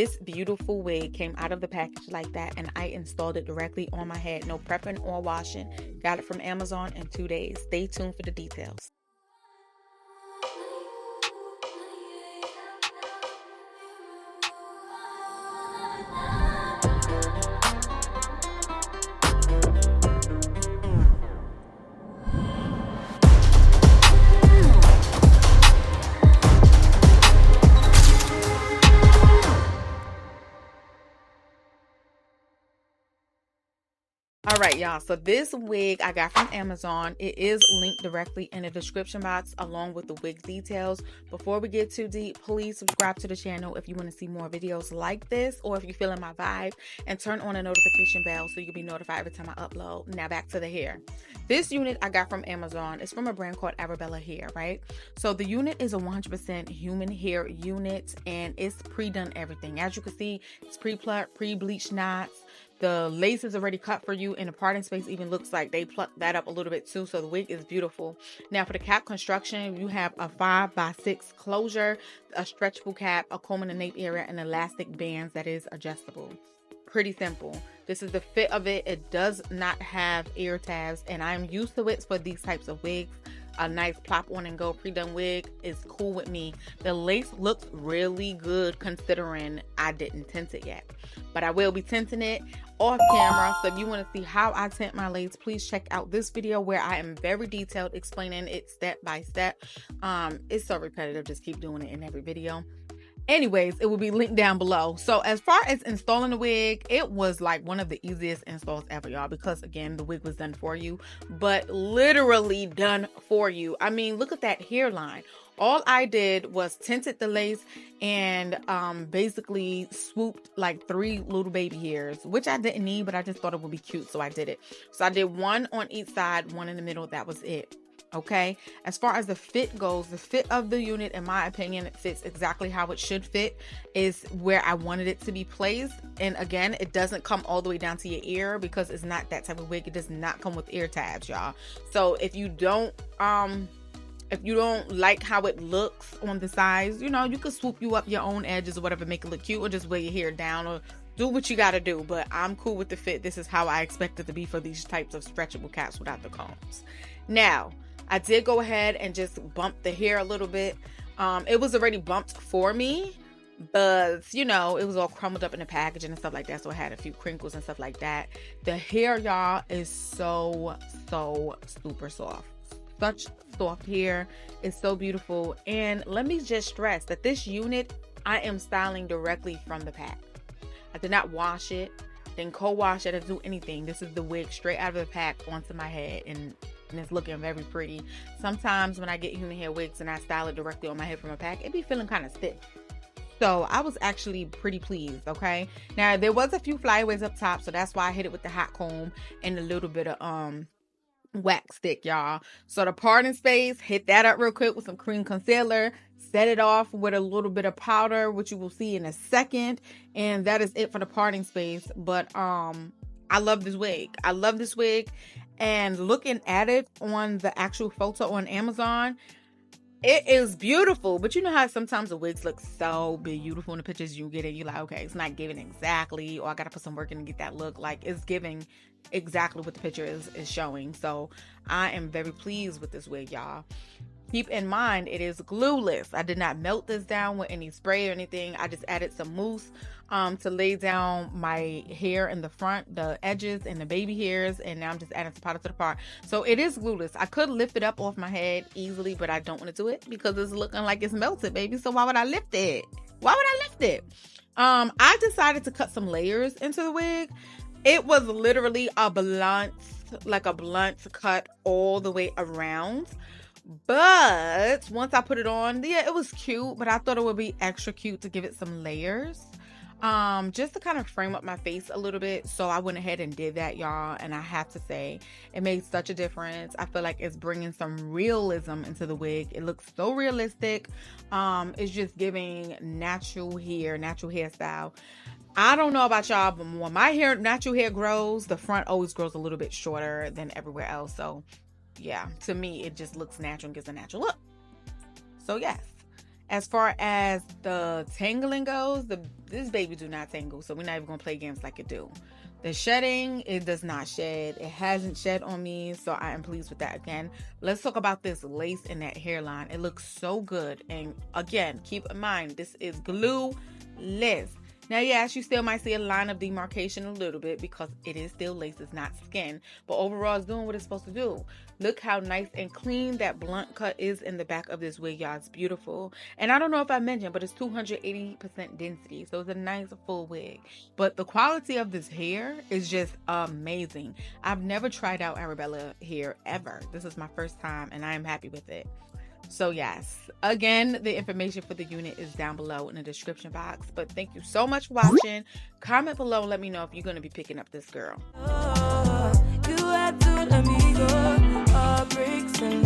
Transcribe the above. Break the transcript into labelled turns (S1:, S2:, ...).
S1: this beautiful wig came out of the package like that, and I installed it directly on my head. No prepping or washing. Got it from Amazon in 2 days. Stay tuned for the details. All right, y'all. So this wig I got from Amazon. It is linked directly in the description box along with the wig details. Before we get too deep, please subscribe to the channel if you want to see more videos like this, or if you're feeling my vibe, and turn on the notification bell so you'll be notified every time I upload. Now back to the hair. This unit I got from Amazon. It's from a brand called Arabella hair, right? So the unit is a 100% human hair unit, and it's pre-done everything. As you can see, it's pre-plucked, pre-bleached knots. The lace is already cut for you, and the parting space even looks like they plucked that up a little bit too. So the wig is beautiful. Now for the cap construction, you have a 5x6 closure, a stretchable cap, a comb in the nape area, and elastic bands that is adjustable. Pretty simple. This is the fit of it. It does not have ear tabs, and I'm used to it for these types of wigs. A nice plop on and go pre-done wig is cool with me. The lace looks really good considering I didn't tint it yet, but I will be tinting it off camera. So if you want to see how I tint my lace, please check out this video where I am very detailed explaining it step by step. It's so repetitive, just keep doing it in every video. Anyways, it will be linked down below. So as far as installing the wig, it was like one of the easiest installs ever, y'all, because again, the wig was done for you, but literally done for you. I mean, look at that hairline. All I did was tinted the lace and basically swooped like 3 little baby hairs, which I didn't need, but I just thought it would be cute, so I did it. So I did 1 on each side, 1 in the middle. That was it. Okay, as far as the fit goes, the fit of the unit, in my opinion, it fits exactly how it should fit, is where I wanted it to be placed. And again, it doesn't come all the way down to your ear because it's not that type of wig. It does not come with ear tabs, y'all. So if you don't like how it looks on the sides, you know, you could swoop you up your own edges or whatever, make it look cute, or just wear your hair down, or do what you got to do. But I'm cool with the fit. This is how I expect it to be for these types of stretchable caps without the combs. Now, I did go ahead and just bump the hair a little bit. It was already bumped for me, but you know, it was all crumbled up in the packaging and stuff like that, so it had a few crinkles and stuff like that. The hair, y'all, is so super soft. Such soft hair. It's so beautiful. And let me just stress that this unit I am styling directly from the pack. I did not wash it, didn't co-wash it, or do anything. This is the wig straight out of the pack onto my head, and it's looking very pretty. Sometimes when I get human hair wigs and I style it directly on my head from a pack, it be feeling kind of stiff. So I was actually pretty pleased. Okay, now there was a few flyaways up top, so that's why I hit it with the hot comb and a little bit of wax stick, y'all. So the parting space, hit that up real quick with some cream concealer, set it off with a little bit of powder, which you will see in a second, and that is it for the parting space. But I love this wig. I love this wig. And looking at it on the actual photo on Amazon, it is beautiful. But you know how sometimes the wigs look so beautiful in the pictures you get it, you're like, okay, it's not giving exactly, or I gotta put some work in to get that look. Like, it's giving exactly what the picture is showing. So I am very pleased with this wig, y'all. Keep in mind, it is glueless. I did not melt this down with any spray or anything. I just added some mousse to lay down my hair in the front, the edges and the baby hairs, and now I'm just adding some powder to the part. So it is glueless. I could lift it up off my head easily, but I don't want to do it because it's looking like it's melted, baby. So why would I lift it? Why would I lift it? I decided to cut some layers into the wig. It was literally a blunt cut all the way around. But once I put it on, yeah, it was cute, but I thought it would be extra cute to give it some layers, just to kind of frame up my face a little bit. So I went ahead and did that, y'all, and I have to say it made such a difference. I feel like it's bringing some realism into the wig. It looks so realistic. It's just giving natural hairstyle. I don't know about y'all, but when my natural hair grows, the front always grows a little bit shorter than everywhere else. So yeah, to me, it just looks natural and gives a natural look. So yes. As far as the tangling goes, this baby do not tangle, so we're not even gonna play games like it do. The shedding, it does not shed. It hasn't shed on me, so I am pleased with that. Again, let's talk about this lace in that hairline. It looks so good. And again, keep in mind, this is glueless. Now, yes, you still might see a line of demarcation a little bit because it is still lace, it's not skin. But overall, it's doing what it's supposed to do. Look how nice and clean that blunt cut is in the back of this wig, y'all. It's beautiful. And I don't know if I mentioned, but it's 280% density. So it's a nice full wig. But the quality of this hair is just amazing. I've never tried out Arabella hair ever. This is my first time and I am happy with it. So yes, again, the information for the unit is down below in the description box. But thank you so much for watching. Comment below, let me know if you're going to be picking up this girl. You had to let me go. Heartbreaks and